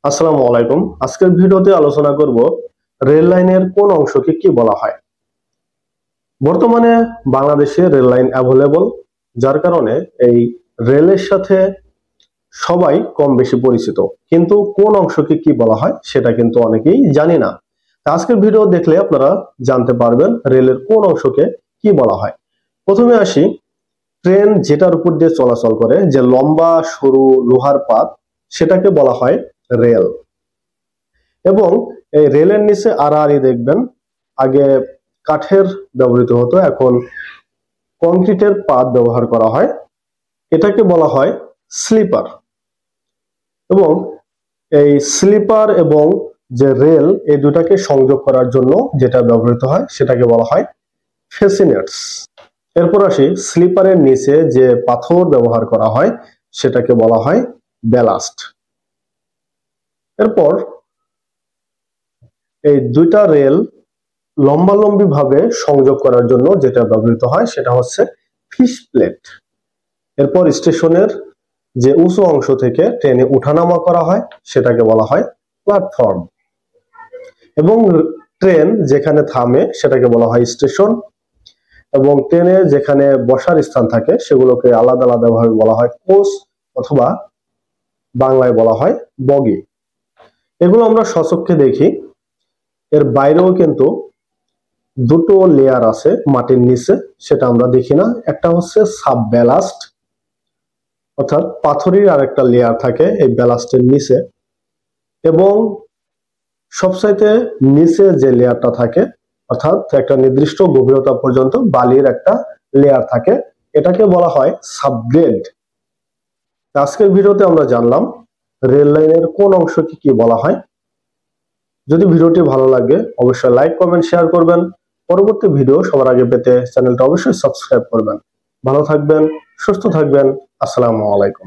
আসসালামু আলাইকুম। আজকের ভিডিওতে আলোচনা করব রেল লাইনের কোন অংশকে কি বলা হয়। বর্তমানে বাংলাদেশে রেল লাইন অ্যাভেলেবল, যার কারণে এই রেলের সাথে সবাই কম বেশি পরিচিত, কিন্তু কোন অংশকে কি বলা হয় সেটা কিন্তু অনেকেই জানি না। আজকের ভিডিও দেখলে আপনারা জানতে পারবেন রেলের কোন অংশকে কি বলা হয়। প্রথমে আসি, ট্রেন যেটার উপর দিয়ে চলাচল করে, যে লম্বা সরু লোহার পাত, সেটাকে বলা হয় রেল। এবং এই রেলের নিচে আড়াআড়ি দেখবেন, আগে কাঠের ব্যবহৃত হতো, এখন কংক্রিটের পাত ব্যবহার করা হয়, এটাকে বলা হয় স্লিপার। এবং এই স্লিপার এবং যে রেল, এই দুটাকে সংযোগ করার জন্য যেটা ব্যবহৃত হয় সেটাকে বলা হয় ফেসিনেটস। এরপর আসি, স্লিপারের নিচে যে পাথর ব্যবহার করা হয় সেটাকে বলা হয় ব্যালাস্ট। এরপর এই দুইটা রেল লম্বালম্বি ভাবে সংযোগ করার জন্য যেটা ব্যবহৃত হয় সেটা হচ্ছে ফিশ প্লেট। এরপর স্টেশনের যে উঁচু অংশ থেকে ট্রেনে উঠানামা করা হয় সেটাকে বলা হয় প্ল্যাটফর্ম। এবং ট্রেন যেখানে থামে সেটাকে বলা হয় স্টেশন। এবং ট্রেনে যেখানে বসার স্থান থাকে সেগুলোকে আলাদা আলাদা ভাবে বলা হয় কোচ, অথবা বাংলায় বলা হয় বগি। এগুলো আমরা স্বচক্ষে দেখি। এর বাইরেও কিন্তু দুটো লেয়ার আছে মাটির নিচে, সেটা আমরা দেখি না। একটা হচ্ছে সাব ব্যালাস্ট, অর্থাৎ পাথরের আরেকটা লেয়ার থাকে এই ব্যালাস্টের নিচে। এবং সবচাইতে নিচে যে লেয়ারটা থাকে, অর্থাৎ একটা নির্দিষ্ট গভীরতা পর্যন্ত বালির একটা লেয়ার থাকে, এটাকে বলা হয় সাবগ্রেড। আজকের ভিডিওতে আমরা জানলাম রেল লাইনের কোন অংশকে কি বলা হয়। যদি ভিডিওটি ভালো লাগে অবশ্যই লাইক, কমেন্ট, শেয়ার করবেন। পরবর্তী ভিডিও সবার আগে পেতে চ্যানেলটা অবশ্যই সাবস্ক্রাইব করবেন। ভালো থাকবেন, সুস্থ থাকবেন। আসসালামু আলাইকুম।